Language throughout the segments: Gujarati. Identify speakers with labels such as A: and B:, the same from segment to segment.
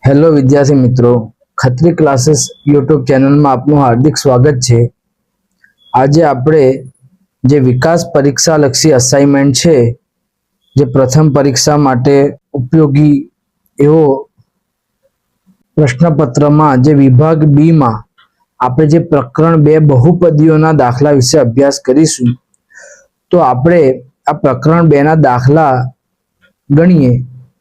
A: હેલો વિદ્યાર્થી મિત્રો, ખત્રી ક્લાસીસ યુટ્યુબ ચેનલમાં આપનું હાર્દિક સ્વાગત છે। આજે આપણે જે વિકાસ પરીક્ષા લક્ષી અસાઇનમેન્ટ છે, જે પ્રથમ પરીક્ષા માટે ઉપયોગી એવો પ્રશ્નપત્રમાં જે વિભાગ બી માં આપણે જે પ્રકરણ 2 બહુપદીઓના દાખલા વિશે અભ્યાસ કરીશું। તો આપણે આ પ્રકરણ 2 ના દાખલા ગણીએ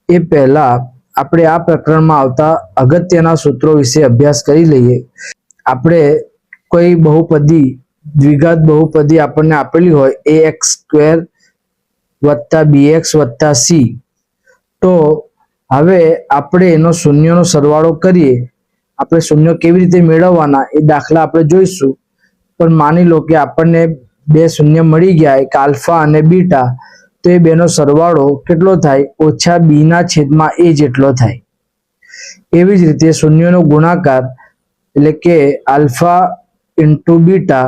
A: એ પહેલા આપણે આ પ્રકરણમાં આવતા અગત્યના સૂત્રો વિશે અભ્યાસ કરી લઈએ। આપણે કોઈ બહુપદી દ્વિઘાત બહુપદી આપણને આપેલી હોય ax² + bx + c, તો હવે આપણે એનો શૂન્યનો સરવાળો કરીએ। આપણે શૂન્ય કેવી રીતે મેળવવાના એ દાખલા આપણે જોઈશું। પણ માની લો કે આપણને બે શૂન્ય મળી ગયા, એક આલ્ફા અને બીટા, તો એ બેનો સરવાળો કેટલો થાય? -b/a જેટલો થાય। એવી જ રીતે શૂન્યનો ગુણાકાર એટલે કે આલ્ફા × બીટા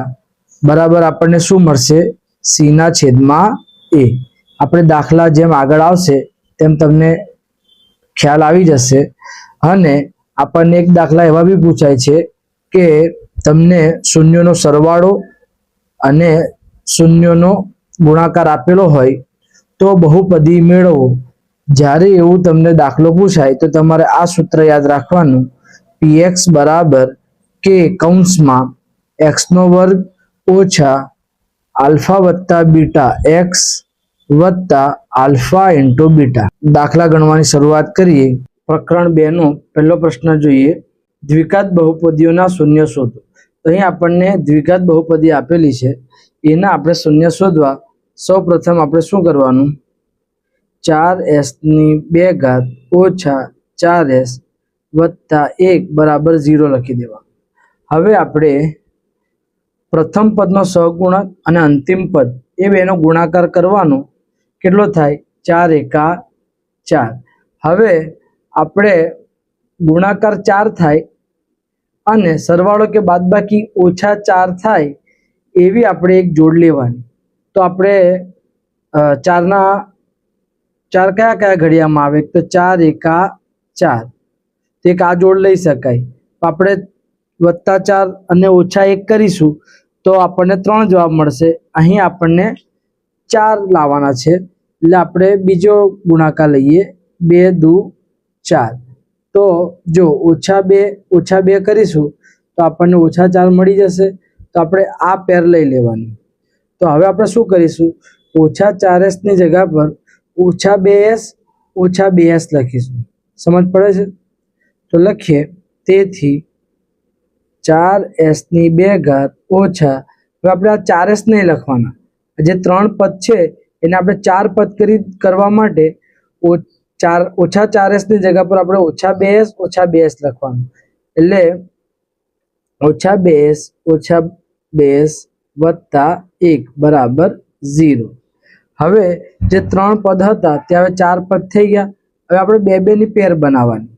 A: બરાબર આપણને શું મળશે? c/a। આપણે દાખલા જેમ આગળ આવશે તેમ તમને ખ્યાલ આવી જશે। અને આપણને એક દાખલા એવા બી પૂછાય છે કે તમને શૂન્યનો સરવાળો અને શૂન્યનો ગુણાકાર આપેલો હોય તો બહુપદી મેળવો। જ્યારે એવું તમને દાખલો પૂછાય તો તમારે આ સૂત્ર યાદ રાખવાનું, px = k(x2 - alpha + beta x + alpha × beta. દાખલા ગણવાની શરૂઆત કરીએ। પ્રકરણ 2 નો પહેલો પ્રશ્ન જોઈએ, દ્વિઘાત બહુપદીઓના શૂન્ય શોધો। તો અહીં આપણને દ્વિઘાત બહુપદી આપેલી છે, એના આપણે શૂન્ય શોધવા સૌપ્રથમ આપણે શું કરવાનું? 4s² - 4s + 1 = 0 લખી દેવાનું। હવે આપણે પ્રથમ પદનો સહગુણક અને અંતિમ પદ એ બેનો ગુણાકાર કરવાનો, કેટલો થાય? 4 × 4। હવે આપણે ગુણાકાર 4 થાય અને સરવાળો કે બાદબાકી -4 થાય એવી આપણે એક જોડ લેવાની। તો આપણે 4 કયા કયા ઘડિયામાં આવે? તો 4 × 4, તો એક આ જોડ લઈ શકાય। આપણે +4 અને -1 કરીશું તો આપણને 3 જવાબ મળશે। અહીં આપણને 4 લાવવાના છે, એટલે આપણે બીજો ગુણાકાર લઈએ, 2 × 2 = 4। તો જો -2 કરીશું તો આપણને -4 મળી જશે। તો આપણે આ પેર લઈ લેવાની। તો હવે આપણે શું કરીશું? -4s ની જગ્યા પર -2s - 2s લખીશું। સમજ પડે છે? તો લખીએ, તેથી 4s² હવે આપણે આ 4s નહીં લખવાના, જે 3 પદ છે એને આપણે 4 પદ કરવા માટે -4s ની જગ્યા પર આપણે -2s - 2s લખવાનું। એટલે -2s - 2s + 1 = 0। હવે જે 3 પદ હતા તે હવે 4 પદ થઈ ગયા। હવે આપણે 2 ની પેર બનાવવાની।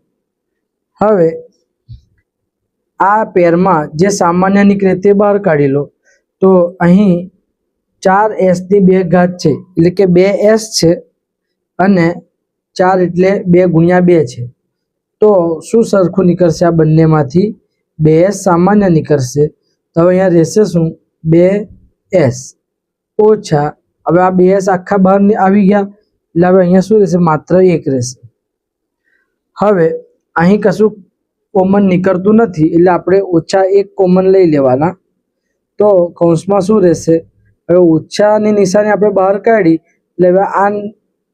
A: હવે આ પેરમાં જે સામાન્ય નીકળે તે બહાર કાઢી લો। તો અહીં 4s² છે એટલે કે 2s છે, અને 4 એટલે 2 × 2 છે। તો શું સરખું નીકળશે? આ બંનેમાંથી 2s સામાન્ય નીકળશે। તો હવે અહીંયા રહેશે શું? 2s ઓછા, હવે આ 2s આખા બહાર આવી ગયા, એટલે હવે અહીંયા શું રહેશે? માત્ર 1 રહેશે। હવે અહીં કશું કોમન નીકળતું નથી એટલે આપણે -1 કોમન લઈ લેવાના। તો કૌંસમાં શું રહેશે? હવે ઓછાની નિશાની આપણે બહાર કાઢી એટલે હવે આ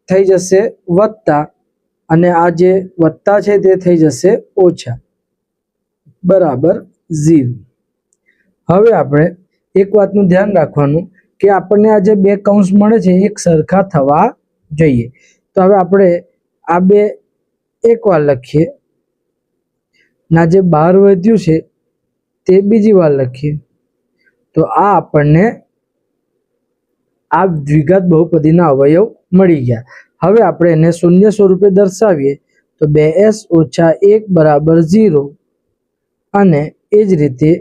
A: થઈ જશે વત્તા, અને આ જે વત્તા છે તે થઈ જશે ઓછા, બરાબર 0। હવે આપણે એક વાતનું ધ્યાન રાખવાનું કે આપણને આ જે 2 કૌંસ મળે છે એક સરખા થવા જોઈએ। તો હવે આપણે આ 2 એકવાર લખીએ, ના જે બહાર વધ્યું છે તે બીજી વાર લખીએ। તો આ આપણને આ દ્વિઘાત બહુપદીના અવયવ મળી ગયા। હવે આપણે એને શૂન્ય સ્વરૂપે દર્શાવીએ તો 2s - 1 = 0, અને એ જ રીતે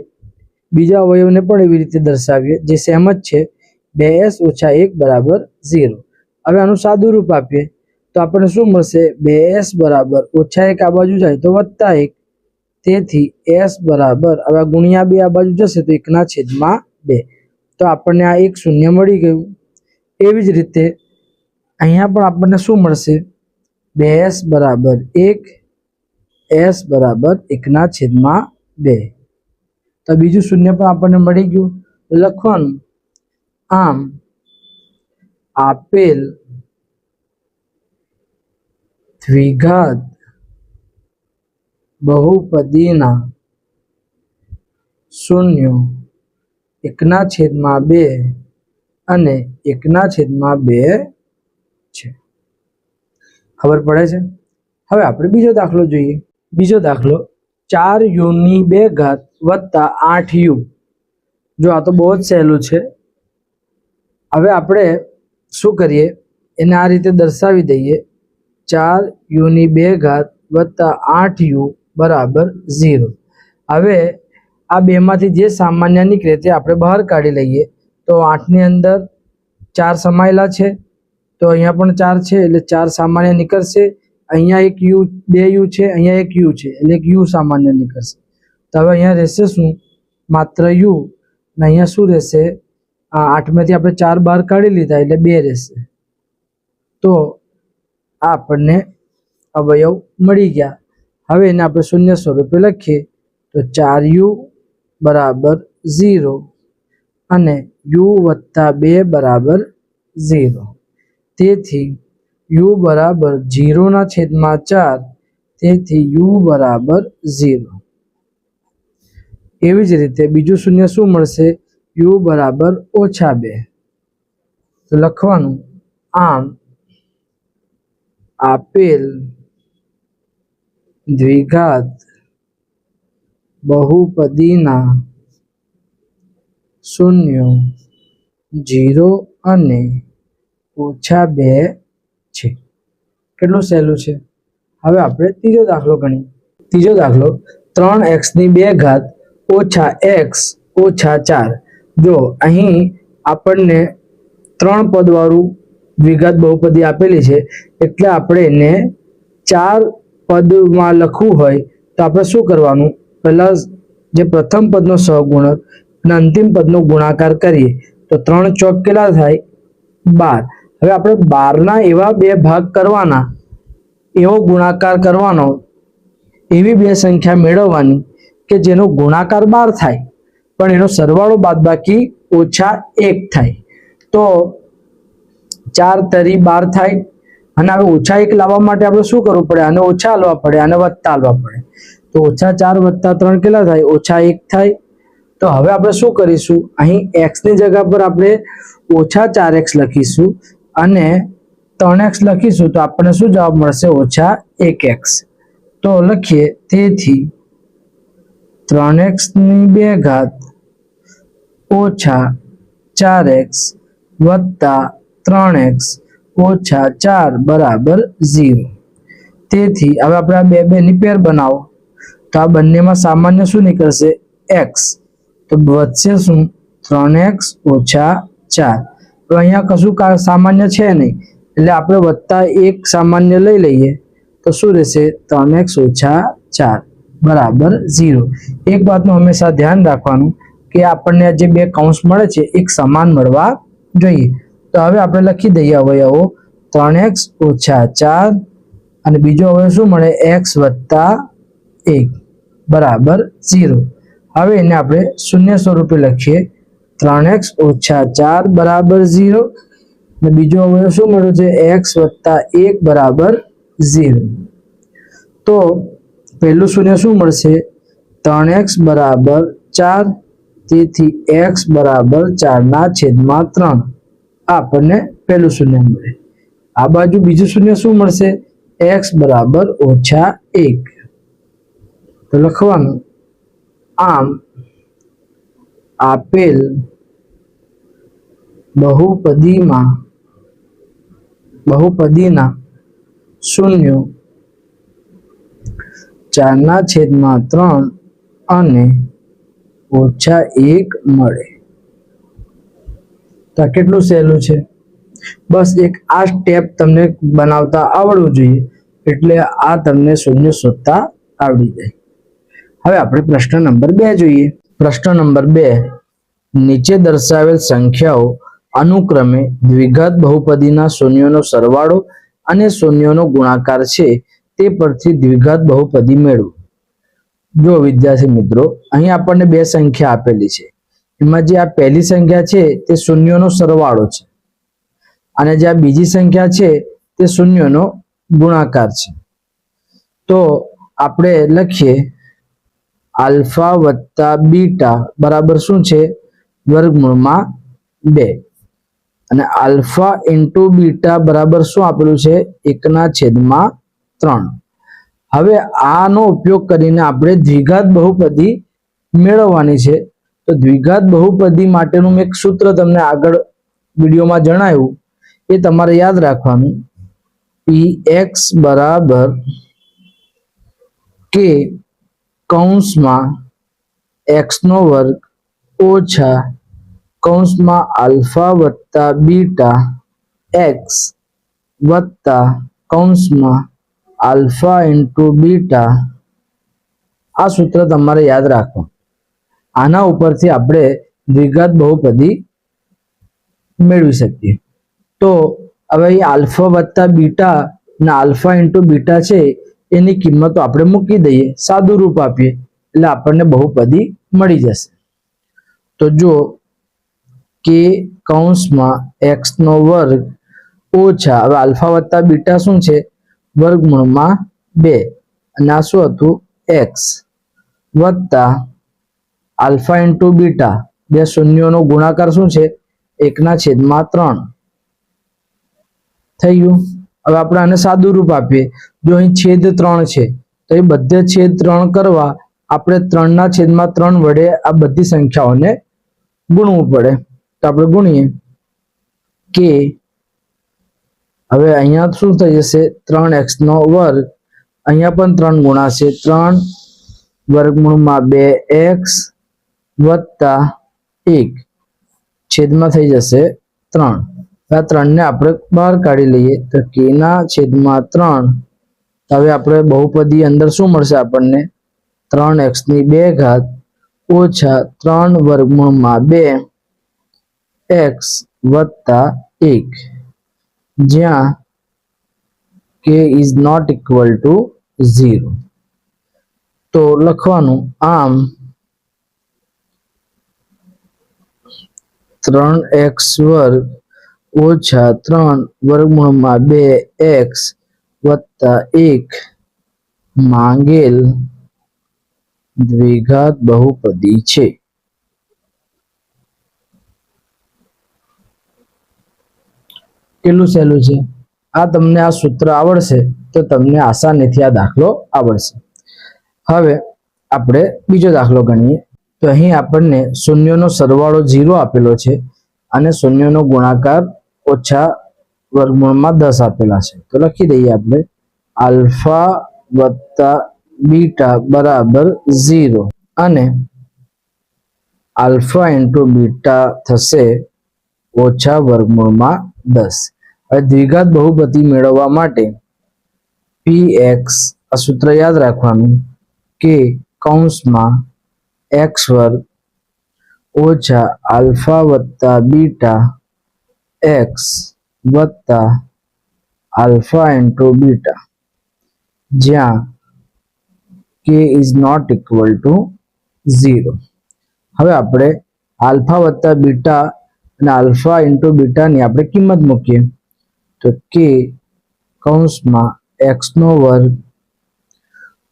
A: બીજા અવયવને પણ એવી રીતે દર્શાવીએ જે સેમ જ છે, 2s - 1 = 0। હવે આનું સાદું રૂપ આપીએ તો આપણને શું મળશે? 2s બરાબર ઓછા 1 આ બાજુ જાય તો વત્તા 1, તેથી s બરાબર હવે ગુણ્યા 2 આ બાજુ જશે તો 1/2, તો આપણને આ એક શૂન્ય મળી ગયું. એવી જ રીતે અહીંયા પણ આપણને શું મળશે? 2s બરાબર 1, s બરાબર 1/2. તો બીજું શૂન્ય પણ આપણને મળી ગયું. લખવાનું આમ આપેલ દ્વિઘાત બહુપદીના શૂન્યો 1/2 અને 1/2 છે. ખબર પડે છે? હવે આપણે બીજો દાખલો જોઈએ. બીજો દાખલો 4u² વત્તા 8u. જો આ તો બહુ જ સહેલું છે. હવે આપણે શું કરીએ? એને આ રીતે દર્શાવી દઈએ. 4u² વત્તા 8u બરાબર 0. હવે આ બેમાંથી જે સામાન્ય નીકળે તે આપણે બહાર કાઢી લઈએ. તો 8ની અંદર 4 સમાયેલા છે, તો અહીંયા પણ 4 છે એટલે 4 સામાન્ય નીકળશે. અહીંયા એક u, 2u છે, અહીંયા એક u છે એટલે એક u સામાન્ય નીકળશે. તો હવે અહીંયા રહેશે શું? માત્ર u. અને અહીંયા શું રહેશે? 8માંથી આપણે 4 બહાર કાઢી લીધા એટલે 2 રહેશે. તો આ આપણને અવયવ મળી ગયા. હવે એને આપણે શૂન્ય સ્વરૂપે લખીએ તો 4u બરાબર 0 અને u વત્તા 2 બરાબર 0. તેથી u બરાબર 0/4, તેથી u બરાબર 0. એવી જ રીતે બીજું શૂન્ય શું મળશે? u બરાબર -2. તો લખવાનું આમ આપેલ દ્વિઘાત બહુપદીના શૂન્યો 0 અને -2 છે. કેટલું સહેલું છે. હવે આપણે ત્રીજો દાખલો ગણીએ. ત્રીજો દાખલો 3x² ઓછા x ઓછા 4. જો અહીં આપણને 3 પદ વાળું દ્વિઘાત બહુપદી આપેલી છે, એટલે આપણે એને 4 પદમાં લખવું હોય તો આપણે શું કરવાનું? પહેલા જે પ્રથમ પદનો સહગુણક અને અંતિમ પદનો ગુણાકાર કરીએ તો 3 ચોક કેટલા થાય? 12. હવે આપણે 12ના એવા 2 ભાગ કરવાના, એવો ગુણાકાર કરવાનો, એવી 2 સંખ્યા મેળવવાની કે જેનો ગુણાકાર 12 થાય પણ એનો સરવાળો બાદબાકી -1 થાય. તો 4 તરી 12 થાય. અને હવે -1 લાવવા માટે આપણે શું કરવું પડે? આને ઓછા હાલવા પડે, આને વત્તા હાલવા પડે. તો -4 વત્તા 3 કેટલા થાય? -1 થાય. તો હવે આપણે શું કરીશું? અહીં x ની જગ્યા પર આપણે -4x લખીશું અને 3x લખીશું તો આપણને શું જવાબ મળશે? -1x. તો લખીએ તેથી 3x² ઓછા 4x વત્તા 3x ઓછા 4 બરાબર 0. તેથી હવે આપણે આ બે ની પેર બનાવો તો આ બંનેમાં સામાન્ય શું નીકળશે? x. તો વધશે શું? 3x ઓછા 4. તો અહીંયા કશું સામાન્ય છે નહીં એટલે આપણે +1 સામાન્ય લઈ લઈએ તો શું રહેશે? 3x ઓછા 4 બરાબર 0. એક વાતનું હંમેશા ધ્યાન રાખવાનું કે આપણને જે 2 કૌંસ મળે છે એક સમાન મળવા જોઈએ. તો હવે આપણે લખી દઈએ અવયવો 3x ઓછા 4 અને બીજો અવયવ શું મળે? x વત્તા 1 બરાબર 0. હવે એને આપણે શૂન્ય સ્વરૂપે લખીએ 3x ઓછા 4 બરાબર 0 અને બીજો અવયવ શું મળ્યો છે? x વત્તા 1 બરાબર 0. તો પહેલું શૂન્ય શું મળશે? 3x બરાબર 4, તેથી x બરાબર 4/3. આપણને પહેલું શૂન્ય મળે. આ બાજુ બીજું શૂન્ય શું મળશે? x બરાબર -1. તો લખવાનું આમ આપેલ બહુપદીના શૂન્યો 4/3 અને -1 મળે. તો કેટલું સહેલું છે. બસ એક આ સ્ટેપ તમને બનાવતા આવડવું જોઈએ, એટલે આ તમને શૂન્ય શોધતા આવડી જાય. હવે આપણે પ્રશ્ન નંબર 2 જોઈએ. પ્રશ્ન નંબર 2, નીચે દર્શાવેલ સંખ્યાઓ અનુક્રમે દ્વિઘાત બહુપદીના શૂન્યોનો સરવાળો અને શૂન્યોનો ગુણાકાર છે, તે પરથી દ્વિઘાત બહુપદી મેળવો. જો વિદ્યાર્થી મિત્રો, અહીં આપણને બે સંખ્યા આપેલી છે. એમાં જે આ પહેલી સંખ્યા છે તે શૂન્યોનો સરવાળો છે, અને જે આ બીજી સંખ્યા છે તે શૂન્યોનો ગુણાકાર છે. તો આપણે લખીએ આલ્ફા વત્તા બીટા બરાબર શું છે? વર્ગમૂળમાં 2. અને આલ્ફા ઇન્ટુ બીટા બરાબર શું આપેલું છે? 1/3. હવે આનો ઉપયોગ કરીને આપણે દ્વિઘાત બહુપદી મેળવવાની છે. તો દ્વિઘાત બહુપદી માટેનું મેં એક સૂત્ર તમને આગળ વિડીયોમાં જણાવ્યું, એ તમારે યાદ રાખવાનું. px બરાબર k કૌંસમાં x નો વર્ગ ઓછા કૌંસમાં આલ્ફા વત્તા બીટા x વત્તા કૌંસમાં આલ્ફા ઇન્ટુ બીટા. આ સૂત્ર તમારે યાદ રાખવું. આના ઉપરથી આપણે દ્વિઘાત બહુપદી મેળવી શકીએ. તો હવે અહીં આલ્ફા વત્તા બીટા અને આલ્ફા ઇન્ટુ બીટા છે, એની કિંમતો આપણે મૂકી દઈએ, સાદું રૂપ આપીએ, એટલે આપણને બહુપદી મળી જશે. તો જો કે કૌંસમાં x નો વર્ગ ઓછા, હવે આલ્ફા વત્તા બીટા શું છે? વર્ગમૂળમાં 2, અને આ શું હતું? x વત્તા આલ્ફા ઇન્ટુ બીટા, બે શૂન્યોનો ગુણાકાર શું છે? 1/3 થઈ ગયું. હવે આપણે આને સાદું રૂપ આપીએ. જો અહીં છેદ 3 છે, તો એ બધે છેદ 3 કરવા આપણે 3/3 વડે આ બધી સંખ્યાઓને ગુણવું પડે. તો આપણે ગુણીએ કે હવે અહીંયા શું થઈ જશે? 3x નો વર્ગ, અહીંયા પણ 3 ગુણાશે, 3 વર્ગમૂળમાં 2x વત્તા 1 છેદમાં થઈ જશે 3. આ 3 ને આપણે બહાર કાઢી લઈએ તો k/3. હવે આપણે બહુપદી અંદર શું મળશે આપણને? 3x ની 2 ઘાત ઓછા 3 વર્ગમૂળમાં 2x વત્તા 1, જ્યાં k is not equal to 0. તો લખવાનું આમ 3x વર્ગ ઓછા 3 વર્ગમૂળમાં 2x વત્તા 1 માંગેલ દ્વિઘાત બહુપદી છે. કેટલું સહેલું છે! આ તમને આ સૂત્ર આવડશે તો તમને આસાનીથી આ દાખલો આવડશે. હવે આપણે બીજો દાખલો ગણીએ. તો અહીં આપણને શૂન્યનો સરવાળો 0 આપેલો છે, અને શૂન્યનો ગુણાકાર ઓછા વર્ગમૂળમાં 10 આપેલા છે. તો લખી દઈએ આપણે આલ્ફા વત્તા બીટા બરાબર 0, અને આલ્ફા ઇન્ટુ બીટા થશે ઓછા વર્ગમૂળમાં 10. હવે દ્વિઘાત બહુપદી મેળવવા માટે px, આ સૂત્ર યાદ રાખવાનું, કે કૌંસમાં x વર્ગ ઓછા આલ્ફા વત્તા બીટા x વત્તા આલ્ફા ઇન્ટુ બીટા, જ્યાં k is not equal to 0. હવે આપણે આલ્ફા વત્તા બીટા અને આલ્ફા ઇન્ટુ બીટાની આપણે કિંમત મૂકીએ. તો k કૌંસમાં x નો વર્ગ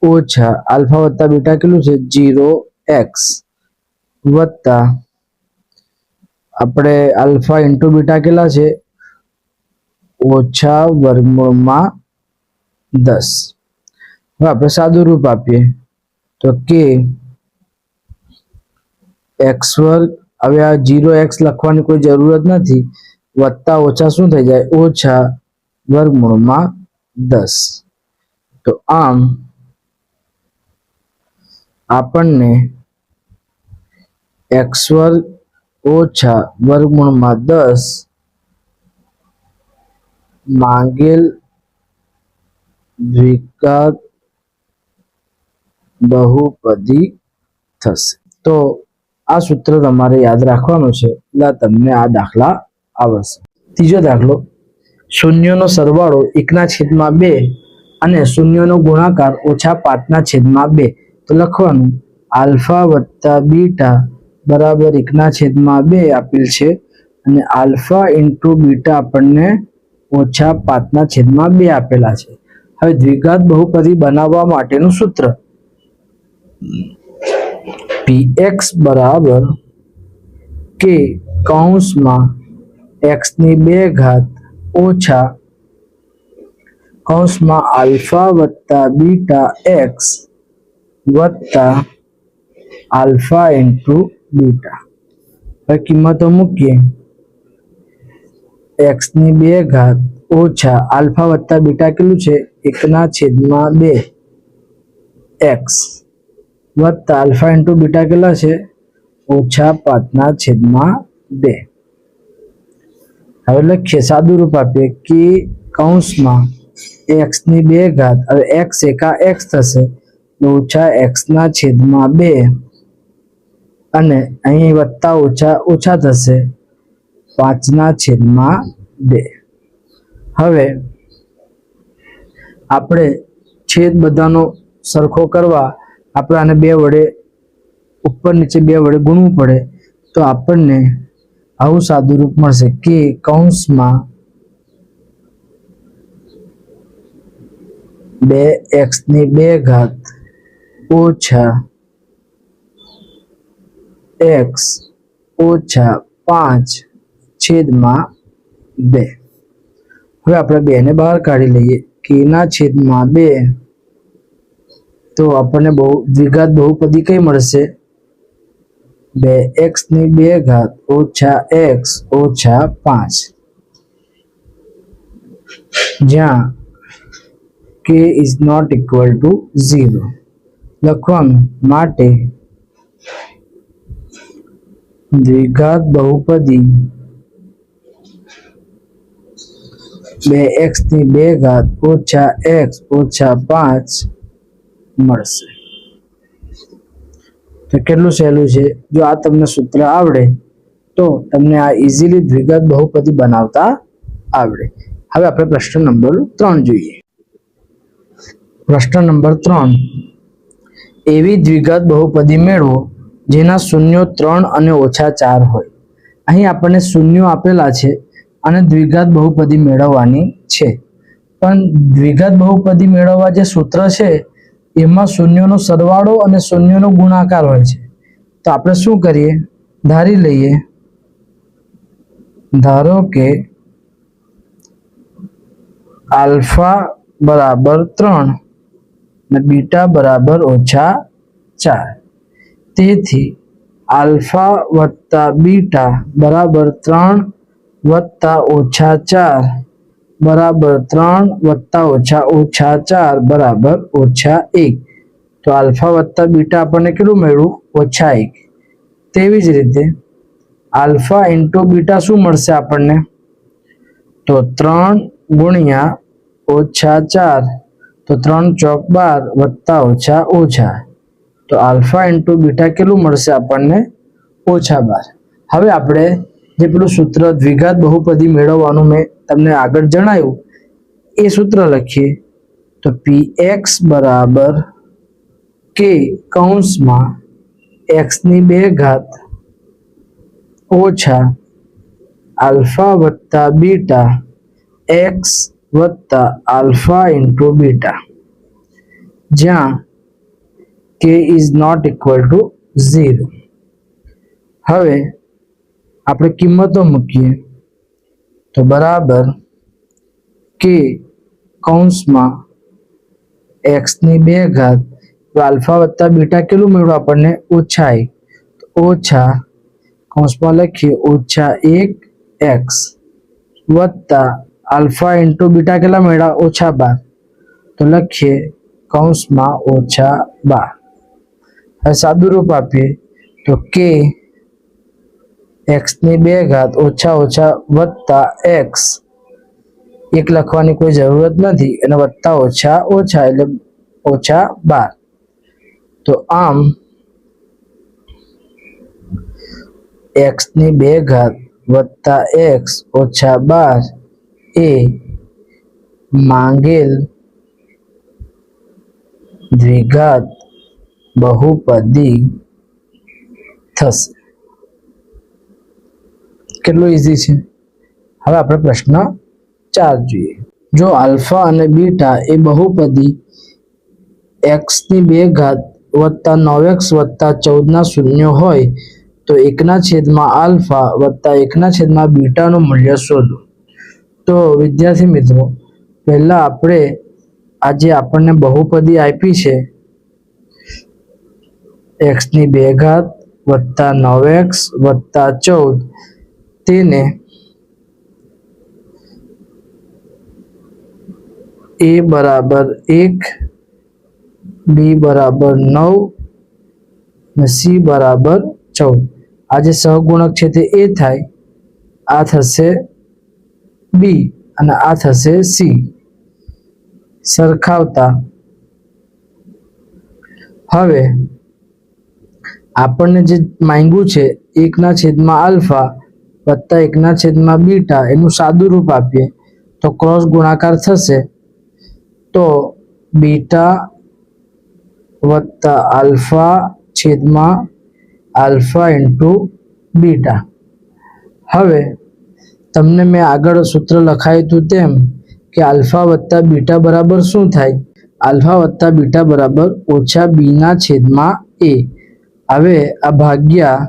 A: ઓછા આલ્ફા વત્તા બીટા કેટલું છે? 0x વત્તા આપણે આલ્ફા ઇન્ટુ બીટા કેટલા છે? ઓછા વર્ગમૂળમાં 10. હવે આપણે સાદું રૂપ આપીએ તો k x વર્ગ, હવે આ 0x લખવાની કોઈ જરૂરત નથી, વત્તા ઓછા શું થઈ જાય? ઓછા વર્ગમૂળમાં 10. તો આમ આપણને x વર્ગ ઓછા વર્ગમૂળમાં 10 માંગેલ દ્વિઘાત બહુપદી થશે. તો આ સૂત્ર તમારે યાદ રાખવાનું છે એટલે તમને આ દાખલા આવડશે. ત્રીજો દાખલો, શૂન્યનો સરવાળો 1/2 અને શૂન્યનો ગુણાકાર -5/2. તો લખવાનું આલ્ફા વત્તા બીટા બરાબર 1/2 આપેલ છે અને આલ્ફા ઇન્ટુ બીટા આપણને -5/2 આપેલા છે. હવે દ્વિઘાત બહુપદી બનાવવા માટેનું સૂત્ર px બરાબર કે કૌંસમાં x² ઓછા કૌંસમાં આલ્ફા વત્તા બીટા x વત્તા આલ્ફા ઇન્ટુ બીટા. હવે કિંમતો મૂકીએ. x² ઓછા આલ્ફા વત્તા બીટા કેટલું છે 1/2 x વત્તા આલ્ફા ઇન્ટુ બીટા કેટલા છે -5/2. હવે લખીએ, સાદું રૂપ આપીએ કે કૌંસમાં x² હવે x એકા x થશે -x/2 અને અહીં વત્તા ઓછા ઓછા થશે 5/2. હવે આપણે છેદ બધાનો સરખો કરવા આપણે આને 2 વડે ઉપર નીચે 2 વડે ગુણવું પડે. તો આપણને આવું સાદું રૂપ મળશે કે કૌંસમાં 2x² ઓછા x ઓછા 5/2. હવે આપણે 2 ને બહાર કાઢી લઈએ k/2. તો આપણને દ્વિઘાત બહુપદી કઈ મળશે 2x² ઓછા x ઓછા 5, જ્યાં k is not equal to 0. લખવાનું માટે દ્વિઘાત બહુપદી 2x² ઓછા x ઓછા 5 મળશે. તો કેટલું સહેલું છે. જો આ તમને સૂત્ર આવડે તો તમને આ ઇઝીલી દ્વિઘાત બહુપદી બનાવતા આવડે. હવે આપણે પ્રશ્ન નંબર 3 જોઈએ. પ્રશ્ન નંબર 3, એવી દ્વિઘાત બહુપદી મેળવો જેના શૂન્યો 3 અને -4 હોય. અહીં આપણને શૂન્યો આપેલા છે અને દ્વિઘાત બહુપદી મેળવવાની છે. પણ દ્વિઘાત બહુપદી મેળવવા જે સૂત્ર છે એમાં શૂન્યનો સરવાળો અને શૂન્યનો ગુણાકાર હોય છે. તો આપણે શું કરીએ, ધારી લઈએ, ધારો કે આલ્ફા બરાબર 3 અને બીટા બરાબર -4. તેથી આલ્ફા વત્તા બીટા બરાબર 3 વત્તા -4 બરાબર 3 વત્તા -4 બરાબર -1. તો આલ્ફા વત્તા બીટા આપણને કેટલું મળ્યું -1. તેવી જ રીતે આલ્ફા ઇન્ટુ બીટા શું મળશે આપણને, તો 3 ગુણ્યા -4, તો 3 ચોક 12 વત્તા -. તો આલ્ફા ઇન્ટુ બીટા કેટલું મળશે આપણને -12. હવે આપણે જે પેલું સૂત્ર દ્વિઘાત બહુપદી મેળવવાનું મેં તમને આગળ જણાવ્યું એ સૂત્ર લખીએ. તો px બરાબર કે કૌંસમાં x² ઓછા આલ્ફા વત્તા બીટા x વત્તા આલ્ફા ઇન્ટુ બીટા, જ્યાં k is not equal to 0. હવે આપણે કિંમતો મૂકીએ. તો બરાબર કે કૌંસમાં x² આલ્ફા વત્તા બીટા કેટલું મળ્યું આપણને -1. ઓછા કૌંસમાં લખીએ -1x વત્તા આલ્ફા ઇન્ટુ બીટા કેટલા મળ્યા -12. તો લખીએ કૌંસમાં -12. હવે સાદું રૂપ આપીએ તો k x² ઓછા વત્તા x એક લખવાની કોઈ જરૂરત નથી, અને વત્તા ઓછા ઓછા એટલે ઓછા 12. તો આમ x ની 2 ઘાત વત્તા x ઓછા 12 એ માંગેલ દ્વિઘાત બહુપદી થશે. કેટલું ઈઝી છે. હવે આપણે પ્રશ્ન 4 જોઈએ. જો આલ્ફા અને બીટા એ બહુપદી x ની 2 ઘાત વત્તા 9x વત્તા 14 ના શૂન્ય હોય તો 1/α વત્તા 1/β નું મૂલ્ય શોધો. તો વિદ્યાર્થી મિત્રો, પહેલા આપણે આજે આપણને બહુપદી આપી છે x ની 2 ઘાત વત્તા 9x વત્તા 14, તેને a બરાબર 1, b બરાબર 9 અને c બરાબર 14. આ જે સહગુણક છે તે a થાય, આ થશે b અને આ થશે c. સરખાવતા હવે આપણને જે માંગ્યું છે 1/α વત્તા 1/β એનું સાદું રૂપ આપીએ તો ક્રોસ ગુણાકાર થશે. તો બીટા વત્તા આલ્ફા છેદમાં આલ્ફા ઇન્ટુ બીટા. હવે તમને મેં આગળ સૂત્ર લખાયું હતું તેમ કે આલ્ફા વત્તા બીટા બરાબર શું થાય? આલ્ફા વત્તા બીટા બરાબર ઓછા બી ના છેદમાં એ. હવે આ ભાગ્યા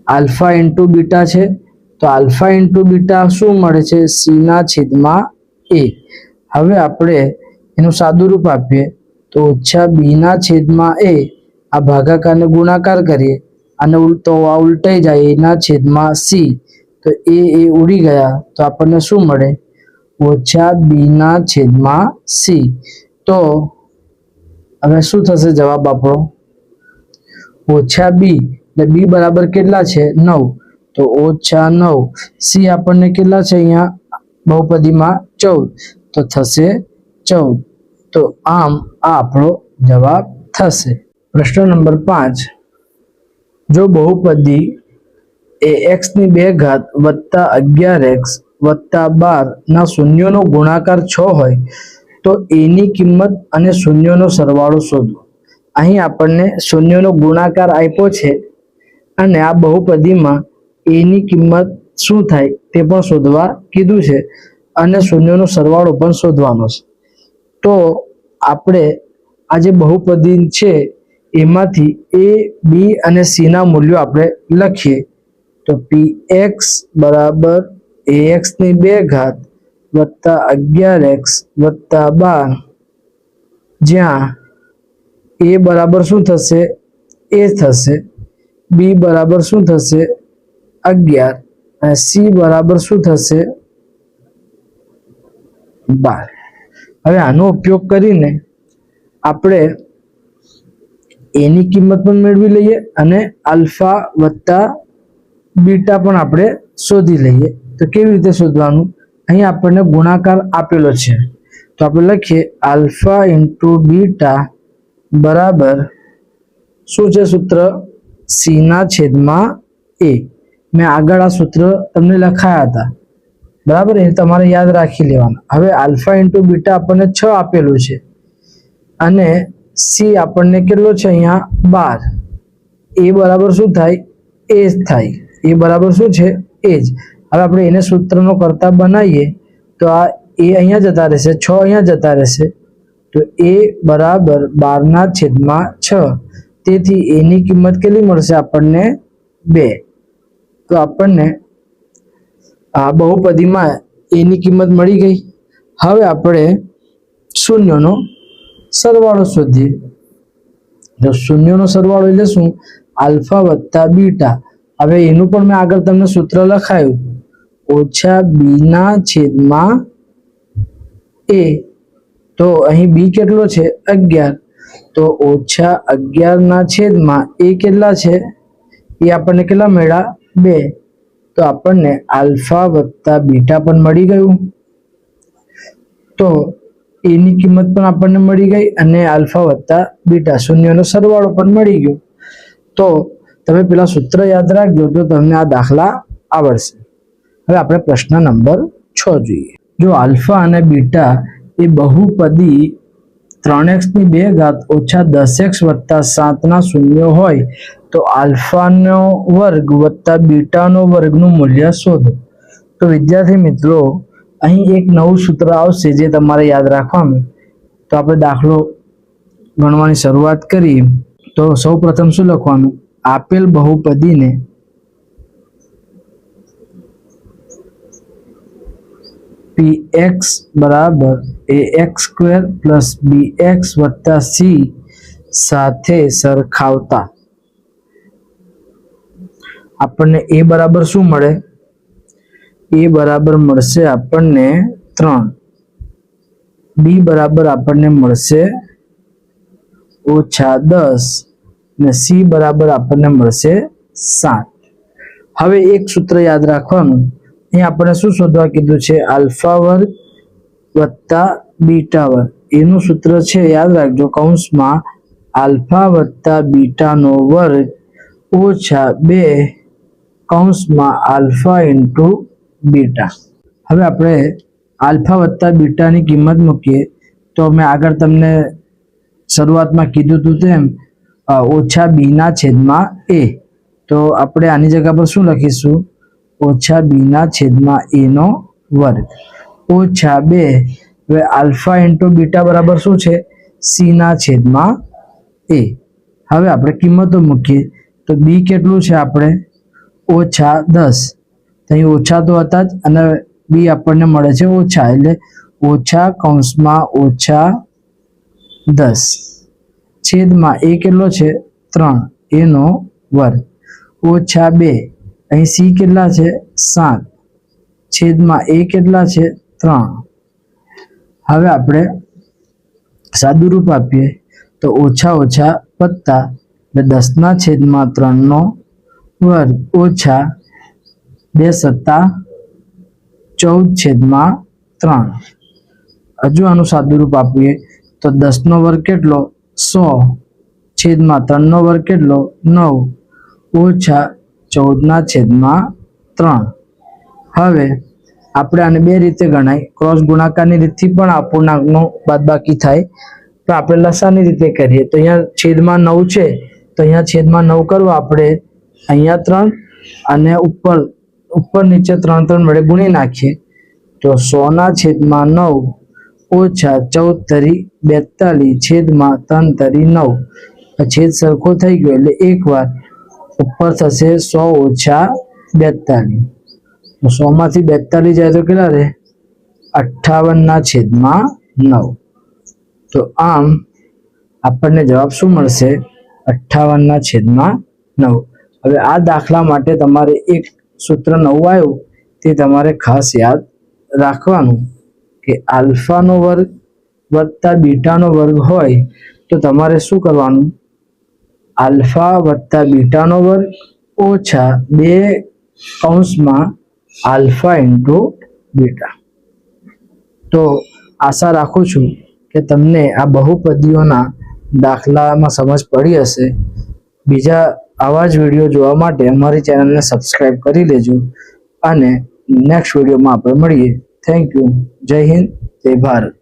A: આલ્ફા ઇન્ટુ બીટા છે, તો આલ્ફા ઇન્ટુ બીટા શું મળે છે? સી ના છેદમાં એ. હવે આપણે એનું સાદું રૂપ આપીએ તો ઓછા બી ના છેદમાં એ. આ ભાગાકારને ગુણાકાર કરીએ અને તો આ ઉલટાઈ જાય, એ ના છેદમાં સી. તો એ ઉડી ગયા તો આપણને શું મળે? ઓછા બી ના છેદમાં સી. તો હવે શું થશે જવાબ આપણો? ઓછા બી એટલે બી બરાબર કેટલા છે? 9. તો ઓછા 9. સી આપણને કેટલા છે અહીંયા બહુપદીમાં? 14. તો થશે 14. તો આમ આ આપણો જવાબ થશે. પ્રશ્ન નંબર 5. જો બહુપદી એ x ની 2 ઘાત વત્તા 11x વત્તા 12 ના શૂન્યોનો ગુણાકાર 6 હોય તો a ની કિંમત અને શૂન્યોનો સરવાળો શોધો. અહીં આપણને શૂન્યોનો ગુણાકાર આપ્યો છે અને આ બહુપદીમાં a ની કિંમત શું થાય તે પણ શોધવા કીધું છે અને શૂન્યોનો સરવાળો પણ શોધવાનો છે. તો આપણે આ જે બહુપદી છે એમાંથી a, b અને c ના મૂલ્યો આપણે લખીએ. તો px બરાબર ax ની 2 ઘાત વત્તા 11x વત્તા 12, જ્યાં a બરાબર શું થશે? a થશે. b બરાબર શું થશે? 11 અને c બરાબર શું થશે? 12. હવે આનો ઉપયોગ કરીને આપણે a ની કિંમત પણ મેળવી લઈએ અને આલ્ફા વત્તા બીટા પણ આપણે શોધી લઈએ. તો કેવી રીતે શોધવાનું? અહીં આપણને ગુણાકાર આપેલો છે તો આપણે લખીએ આલ્ફા ઇન્ટુ બીટા બરાબર શું છે સૂત્ર? સી ના છેદમાં એ. મેં આગળ આ સૂત્ર તમને લખાયા હતા, બરાબર? એ તમારે યાદ રાખી લેવાના. હવે આલ્ફા ઇન્ટુ બીટા આપણને 6 આપેલું છે અને સી આપણને કેટલો છે અહીંયા? 12. એ બરાબર શું થાય? એ જ થાય. એ બરાબર શું છે? એ જ. હવે આપણે એને સૂત્રનો કરતા બનાવીએ તો આ એ અહીંયા જતા રહેશે, 6 અહીંયા જતા રહેશે. તો એ બરાબર 12 ના છેદમાં 6. તેથી એ ની કિંમત કેટલી મળશે આપણને? 2. તો આપણને આ બહુપદીમાં એ ની કિંમત મળી ગઈ. હવે આપણે શૂન્યનો સરવાળો શોધીએ. તો શૂન્યનો સરવાળો એટલે શું? આલ્ફા વત્તા બીટા. હવે એનું પણ મેં આગળ તમને સૂત્ર લખાયું, ઓછા બી ના છેદમાં એ. તો અહીં બી કેટલો છે? 11. તો ઓછા 11 ના છેદમાં એ કેટલા છે? એ આપણને કેટલા મળ્યા? 2. તો આપણને આલ્ફા વત્તા બીટા પણ મળી ગયું. તો એની કિંમત પણ આપણને મળી ગઈ અને આલ્ફા વત્તા બીટા શૂન્યનો સરવાળો પણ મળી ગયો. તો તમે પેલા સૂત્ર યાદ રાખજો તો તમને આ દાખલા આવડશે. હવે આપણે પ્રશ્ન નંબર 6 જોઈએ. જો આલ્ફા અને બીટા એ બહુપદી 3x ની 2 ઘાત ઓછા 10x વત્તા 7 ના શૂન્ય હોય તો આલ્ફાનો વર્ગ વત્તા બીટાનો વર્ગનું મૂલ્ય શોધો. તો વિદ્યાર્થી મિત્રો, અહીં એક નવું સૂત્ર આવશે જે તમારે યાદ રાખવાનું. તો આપણે દાખલો ગણવાની શરૂઆત કરીએ. તો સૌ પ્રથમ શું લખવાનું? આપેલ બહુપદીને px બરાબર ax સ્ક્વેર પ્લસ bx વત્તા c સાથે સરખાવતા આપણને a બરાબર શું મળે? a બરાબર મળશે આપણને 3, b બરાબર આપણને મળશે -10 અને c બરાબર આપણને મળશે 7. હવે એક સૂત્ર યાદ રાખવાનું. અહીં આપણે શું શોધવા કીધું છે? આલ્ફા વર્ગ વત્તા બીટા વર્ગ. એનું સૂત્ર છે, યાદ રાખજો, કૌંસમાં આલ્ફા વત્તા બીટાનો વર્ગ ઓછા 2 કૌંસમાં આલ્ફા ઇન્ટુ બીટા. હવે આપણે આલ્ફા વત્તા બીટાની કિંમત મૂકીએ તો મેં આગળ તમને શરૂઆતમાં કીધું હતું તેમ ઓછા b ના છેદમાં a. તો આપણે આની જગ્યા પર શું લખીશું? ઓછા b ના છેદમાં a નો વર્ગ ઓછા 2. હવે આલ્ફા ઇન્ટુ બીટા બરાબર શું છે? c ના છેદમાં a. હવે આપણે કિંમતો મૂકીએ તો b કેટલું છે? આપણે -10. અહીં ઓછા તો હતા જ અને b આપણને મળે છે ઓછા, એટલે ઓછા કૌંસમાં ઓછા 10 છેદમાં a કેટલો છે? 3, એનો વર્ગ ઓછા 2. અહીં c કેટલા છે? 7 છેદમાં a કેટલા છે? 3. હવે આપણે સાદું રૂપ આપીએ તો ઓછા ઓછા વત્તા 10 ના છેદમાં 3 નો વર્ગ ઓછા 2 સત્તા 14 છેદમાં 3. હજુ આનું સાદું રૂપ આપીએ તો 10 નો વર્ગ કેટલો? 100 છેદમાં 3 નો વર્ગ કેટલો? 9 ઓછા 14 ના છેદમાં 3. હવે આપણે આને બે રીતે ગણાય. ક્રોસ ગુણાકારની રીતથી પણ અપૂર્ણાંકનો બાદબાકી થાય. તો આપણે લસાની રીતે કરીએ તો અહીંયા છેદમાં 9 છે તો અહીંયા છેદમાં 9 કરવા આપણે અહીંયા 3 અને ઉપર નીચે 3 વડે ગુણી નાખીએ તો 100 ના છેદમાં 9 ઓછા 14 તરી 42 છેદમાં 3 તરી 9. છેદ સરખો થઈ ગયો એટલે એકવાર ઉપર થશે 100 ઓછા 42. 100 માંથી 42 જાય તો કેટલા રહે? 58 ના છેદમાં 9. તો આમ આપણને જવાબ શું મળશે? 58 ના છેદમાં 9. હવે આ દાખલા માટે તમારે એક સૂત્ર નવું આવ્યું તે તમારે ખાસ યાદ રાખવાનું કે આલ્ફાનો વર્ગ વત્તા બીટાનો વર્ગ હોય તો તમારે શું કરવાનું? આલ્ફા વત્તા બીટાનો વર્ગ ઓછા 2 કૌંસમાં આલ્ફા ઇન્ટુ બીટા. તો આશા રાખું છું કે તમને આ બહુપદીઓના દાખલામાં સમજ પડી હશે. બીજા આવા જ વિડીયો જોવા માટે અમારી ચેનલને સબસ્ક્રાઇબ કરી લેજો અને નેક્સ્ટ વિડીયોમાં આપણે મળીએ. Thank you. જય હિન્દ, જય ભારત.